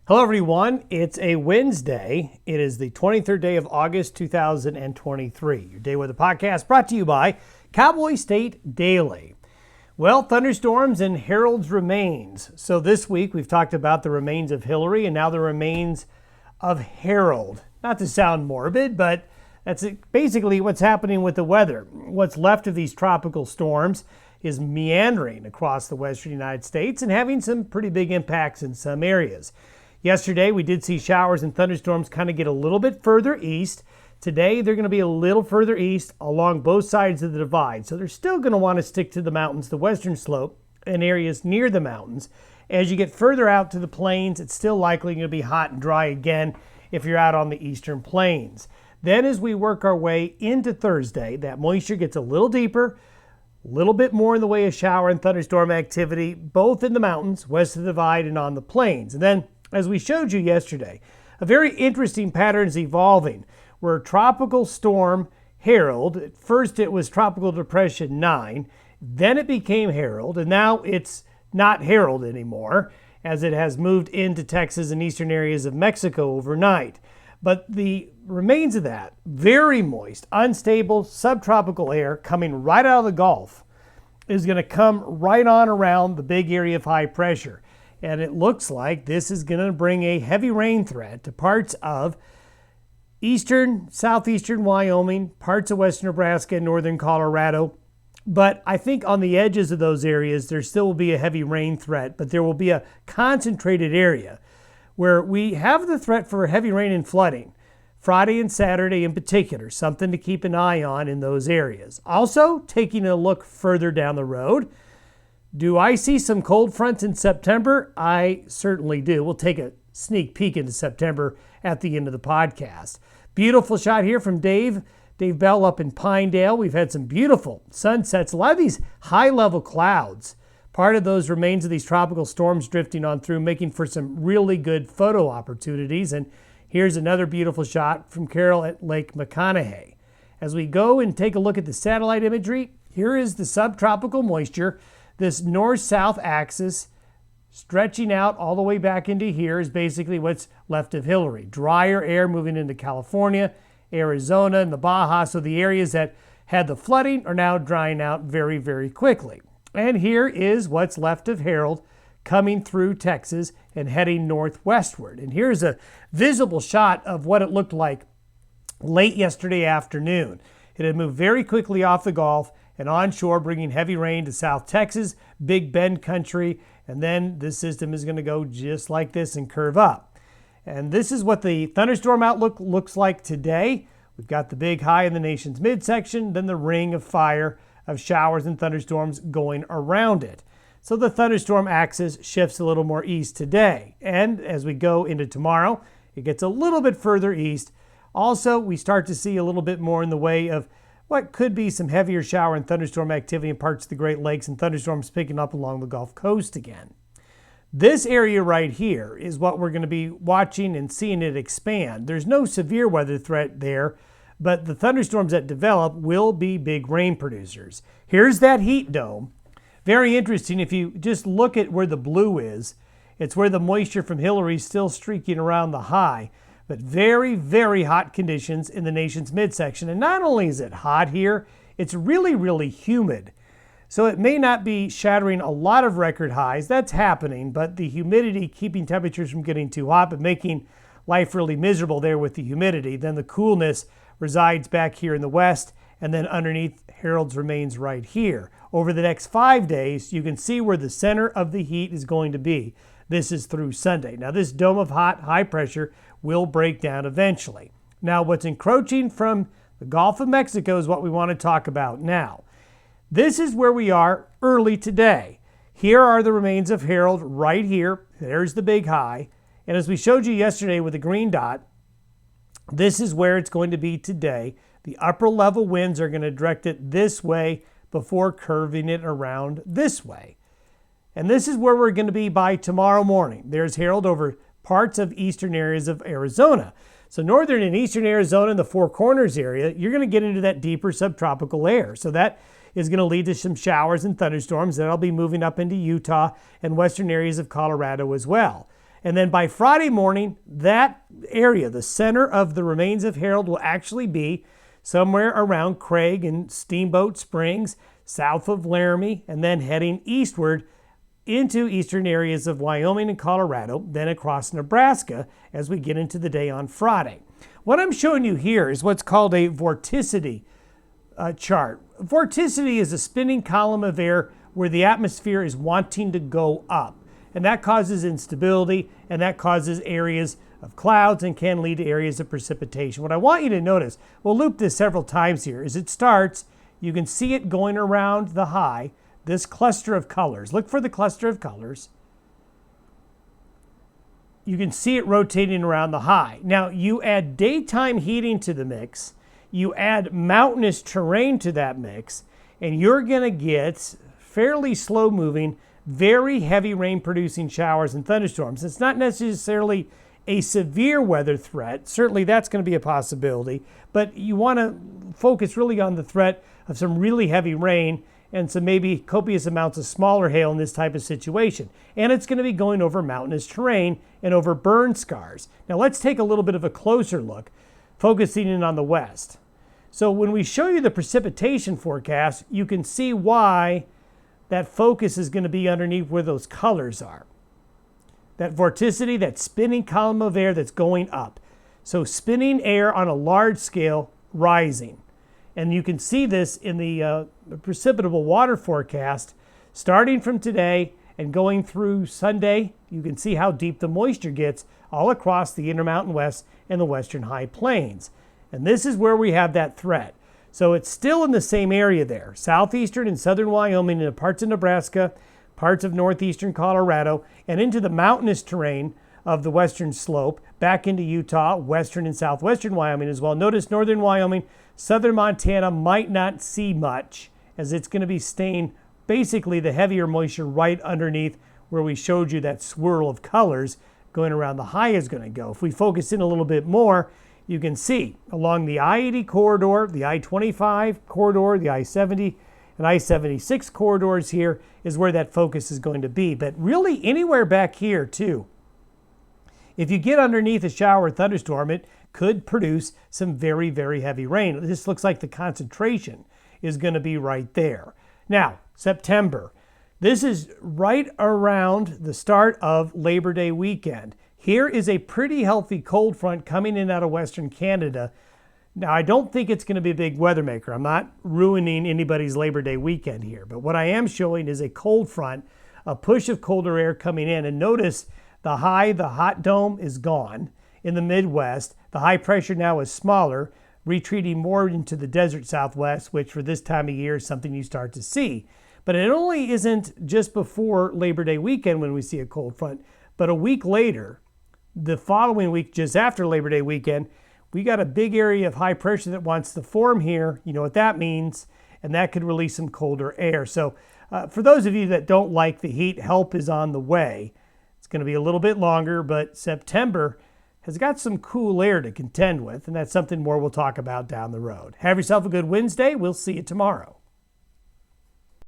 Hello everyone, it's a Wednesday. It is the 23rd day of August 2023. Your Day Weather Podcast brought to you by Cowboy State Daily. Well, thunderstorms and Harold's remains. So this week we've talked about the remains of Hillary and now the remains of Harold. Not to sound morbid, but that's basically what's happening with the weather. What's left of these tropical storms is meandering across the western United States and having some pretty big impacts in some areas. Yesterday, we did see showers and thunderstorms kind of get a little bit further east. Today, they're going to be a little further east along both sides of the divide. So they're still going to want to stick to the mountains, the western slope, and areas near the mountains. As you get further out to the plains, it's still likely going to be hot and dry again if you're out on the eastern plains. Then as we work our way into Thursday, that moisture gets a little deeper, a little bit more in the way of shower and thunderstorm activity, both in the mountains, west of the divide, and on the plains. And then, as we showed you yesterday, a very interesting pattern is evolving where Tropical Storm Harold, at first it was Tropical Depression 9, then it became Harold, and now it's not Harold anymore as it has moved into Texas and eastern areas of Mexico overnight. But the remains of that, very moist, unstable, subtropical air coming right out of the Gulf is going to come right on around the big area of high pressure. And it looks like this is going to bring a heavy rain threat to parts of eastern, southeastern Wyoming, parts of western Nebraska, and northern Colorado. But I think on the edges of those areas, there still will be a heavy rain threat, but there will be a concentrated area where we have the threat for heavy rain and flooding. Friday and Saturday in particular, something to keep an eye on in those areas. Also, taking a look further down the road, do I see some cold fronts in September? I certainly do. We'll take a sneak peek into September at the end of the podcast. Beautiful shot here from Dave Bell up in Pinedale. We've had some beautiful sunsets. A lot of these high-level clouds, part of those remains of these tropical storms drifting on through, making for some really good photo opportunities. And here's another beautiful shot from Carol at Lake McConaughey. As we go and take a look at the satellite imagery, here is the subtropical moisture. This north-south axis stretching out all the way back into here is basically what's left of Hillary. Drier air moving into California, Arizona, and the Baja. So the areas that had the flooding are now drying out very, very quickly. And here is what's left of Harold coming through Texas and heading northwestward. And here's a visible shot of what it looked like late yesterday afternoon. It had moved very quickly off the Gulf and onshore, bringing heavy rain to South Texas, Big Bend country, and then this system is going to go just like this and curve up. And this is what the thunderstorm outlook looks like today. We've got the big high in the nation's midsection, then the ring of fire of showers and thunderstorms going around it. So the thunderstorm axis shifts a little more east today. And as we go into tomorrow, it gets a little bit further east. Also, we start to see a little bit more in the way of what could be some heavier shower and thunderstorm activity in parts of the Great Lakes and thunderstorms picking up along the Gulf Coast again. This area right here is what we're going to be watching and seeing it expand. There's no severe weather threat there, but the thunderstorms that develop will be big rain producers. Here's that heat dome. Very interesting. If you just look at where the blue is, it's where the moisture from Hillary is still streaking around the high. But very, very hot conditions in the nation's midsection. And not only is it hot here, it's really, really humid. So it may not be shattering a lot of record highs. That's happening, but the humidity keeping temperatures from getting too hot, but making life really miserable there with the humidity. Then the coolness resides back here in the west, and then underneath Harold's remains right here. Over the next 5 days, you can see where the center of the heat is going to be. This is through Sunday. Now this dome of high pressure will break down eventually. Now what's encroaching from the Gulf of Mexico is what we want to talk about now. This is where we are early today. Here are the remains of Harold right here. There's the big high. And as we showed you yesterday with the green dot, this is where it's going to be today. The upper level winds are going to direct it this way before curving it around this way. And this is where we're going to be by tomorrow morning. There's Harold over parts of eastern areas of Arizona. So northern and eastern Arizona and the Four Corners area, you're going to get into that deeper subtropical air. So that is going to lead to some showers and thunderstorms that'll be moving up into Utah and western areas of Colorado as well. And then by Friday morning, that area, the center of the remains of Harold, will actually be somewhere around Craig and Steamboat Springs, south of Laramie, and then heading eastward into eastern areas of Wyoming and Colorado, then across Nebraska as we get into the day on Friday. What I'm showing you here is what's called a vorticity chart. Vorticity is a spinning column of air where the atmosphere is wanting to go up. And that causes instability, and that causes areas of clouds and can lead to areas of precipitation. What I want you to notice, we'll loop this several times here, is it starts, you can see it going around the high, this cluster of colors. Look for the cluster of colors. You can see it rotating around the high. Now, you add daytime heating to the mix, you add mountainous terrain to that mix, and you're going to get fairly slow-moving, very heavy rain-producing showers and thunderstorms. It's not necessarily a severe weather threat. Certainly that's going to be a possibility, but you want to focus really on the threat of some really heavy rain and some maybe copious amounts of smaller hail in this type of situation. And it's going to be going over mountainous terrain and over burn scars. Now let's take a little bit of a closer look, focusing in on the west. So when we show you the precipitation forecast, you can see why that focus is going to be underneath where those colors are. That vorticity, that spinning column of air that's going up. So spinning air on a large scale rising. And you can see this in the precipitable water forecast starting from today and going through Sunday. You can see how deep the moisture gets all across the Intermountain West and the Western High Plains. And this is where we have that threat. So it's still in the same area there, southeastern and southern Wyoming, and parts of Nebraska, parts of northeastern Colorado, and into the mountainous terrain of the western slope, back into Utah, western and southwestern Wyoming as well. Notice northern Wyoming, southern Montana might not see much, as it's going to be staying basically the heavier moisture right underneath where we showed you that swirl of colors going around the high is going to go. If we focus in a little bit more, you can see along the I-80 corridor, the I-25 corridor, the I-70 and I-76 corridors here is where that focus is going to be. But really anywhere back here too. If you get underneath a shower or thunderstorm, it could produce some very, very heavy rain. This looks like the concentration is going to be right there. Now, September. This is right around the start of Labor Day weekend. Here is a pretty healthy cold front coming in out of Western Canada. Now, I don't think it's going to be a big weather maker. I'm not ruining anybody's Labor Day weekend here. But what I am showing is a cold front, a push of colder air coming in. And notice the hot dome is gone in the Midwest. The high pressure now is smaller, retreating more into the desert Southwest, which for this time of year is something you start to see. But it only isn't just before Labor Day weekend when we see a cold front, but a week later, the following week, just after Labor Day weekend, we got a big area of high pressure that wants to form here. You know what that means, and that could release some colder air. So for those of you that don't like the heat, help is on the way. It's going to be a little bit longer, but September has got some cool air to contend with, and that's something more we'll talk about down the road. Have yourself a good Wednesday. We'll see you tomorrow.